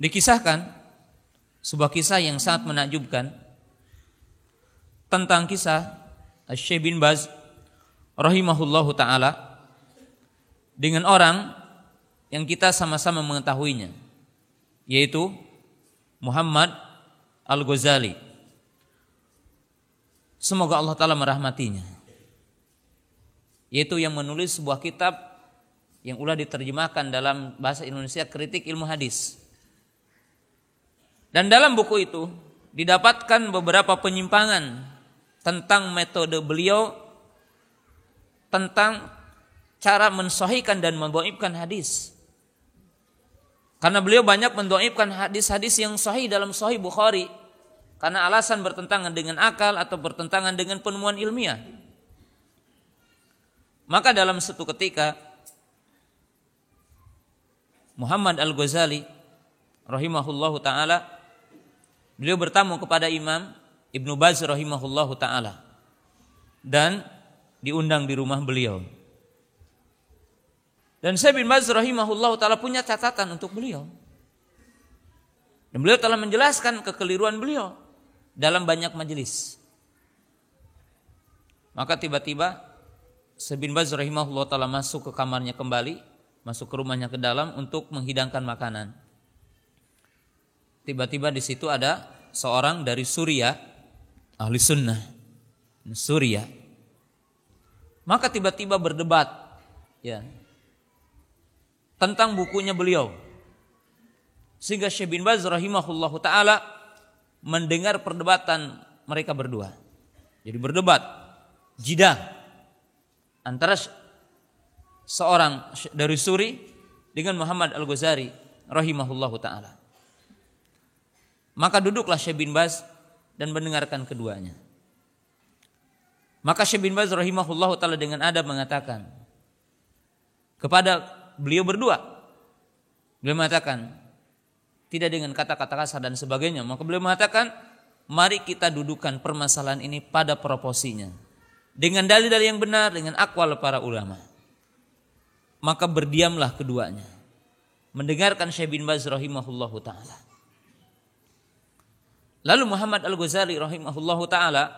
Dikisahkan sebuah kisah yang sangat menakjubkan tentang kisah Syekh bin Baz rahimahullahu taala dengan orang yang kita sama-sama mengetahuinya, yaitu Muhammad Al-Ghazali. Semoga Allah taala merahmatinya. Yaitu yang menulis sebuah kitab yang ulah diterjemahkan dalam bahasa Indonesia, Kritik Ilmu Hadis. Dan dalam buku itu didapatkan beberapa penyimpangan tentang metode beliau tentang cara mensahihkan dan mendhaifkan hadis. Karena beliau banyak mendhaifkan hadis-hadis yang sahih dalam Sahih Bukhari karena alasan bertentangan dengan akal atau bertentangan dengan penemuan ilmiah. Maka dalam suatu ketika Muhammad Al-Ghazali rahimahullahu taala beliau bertamu kepada Imam Ibnu Baz rahimahullahu taala dan diundang di rumah beliau. Dan Syekh bin Baz rahimahullahu taala punya catatan untuk beliau. Dan beliau telah menjelaskan kekeliruan beliau dalam banyak majelis. Maka tiba-tiba Syekh bin Baz rahimahullahu taala masuk ke kamarnya kembali, masuk ke rumahnya ke dalam untuk menghidangkan makanan. Tiba-tiba di situ ada seorang dari Suriah, ahli sunnah Suriah. Maka tiba-tiba berdebat tentang bukunya beliau. Sehingga Syekh bin Baz rahimahullahu taala mendengar perdebatan mereka berdua. Jadi berdebat, jidah antara seorang dari Suri dengan Muhammad Al-Ghazali rahimahullahu taala. Maka duduklah Syekh bin Baz dan mendengarkan keduanya. Maka Syekh bin Baz rahimahullahu taala dengan adab mengatakan kepada beliau berdua, beliau mengatakan tidak dengan kata-kata kasar dan sebagainya. Maka beliau mengatakan, mari kita dudukan permasalahan ini pada proporsinya dengan dalil-dalil yang benar, dengan aqwal para ulama. Maka berdiamlah keduanya mendengarkan Syekh bin Baz rahimahullahu taala. Lalu Muhammad Al-Ghazali rahimahullahu taala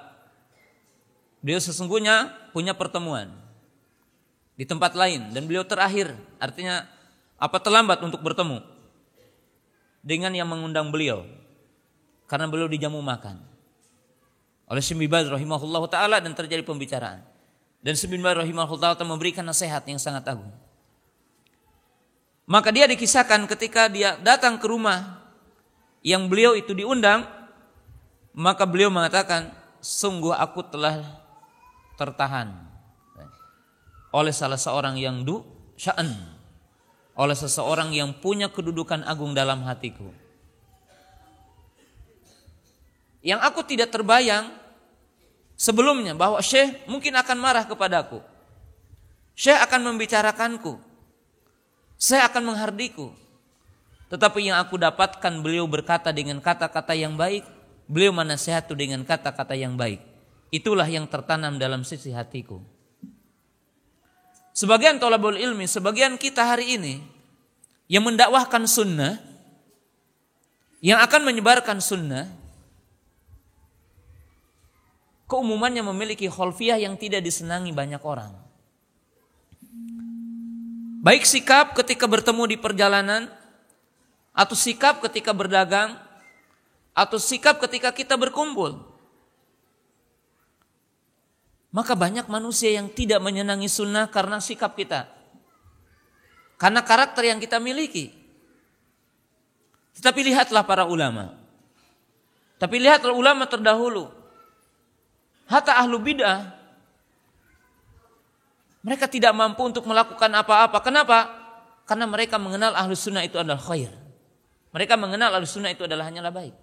beliau sesungguhnya punya pertemuan di tempat lain dan beliau terakhir, artinya terlambat untuk bertemu dengan yang mengundang beliau karena beliau dijamu makan oleh Syekh bin Baz rahimahullahu taala dan terjadi pembicaraan. Dan Syekh bin Baz rahimahullahu taala memberikan nasihat yang sangat agung. Maka dia dikisahkan ketika dia datang ke rumah yang beliau itu diundang, maka beliau mengatakan, sungguh aku telah tertahan oleh salah seorang yang sya'an, oleh seseorang yang punya kedudukan agung dalam hatiku, yang aku tidak terbayang sebelumnya bahwa Syekh mungkin akan marah kepadaku, Syekh akan membicarakanku, Syekh akan menghardiku. Tetapi yang aku dapatkan, beliau berkata dengan kata-kata yang baik, beliau menasihati dengan kata-kata yang baik. Itulah yang tertanam dalam sisi hatiku. Sebagian thalabul ilmi, sebagian kita hari ini yang mendakwahkan sunnah, yang akan menyebarkan sunnah, keumumannya memiliki khalfiyah yang tidak disenangi banyak orang. Baik sikap ketika bertemu di perjalanan, atau sikap ketika berdagang, atau sikap ketika kita berkumpul. Maka banyak manusia yang tidak menyenangi sunnah karena sikap kita, karena karakter yang kita miliki. Tetapi lihatlah para ulama. Tapi lihatlah ulama terdahulu. Hatta ahlu bid'ah, mereka tidak mampu untuk melakukan apa-apa. Kenapa? Karena mereka mengenal ahlu sunnah itu adalah khair. Mereka mengenal ahlu sunnah itu adalah hanyalah baik.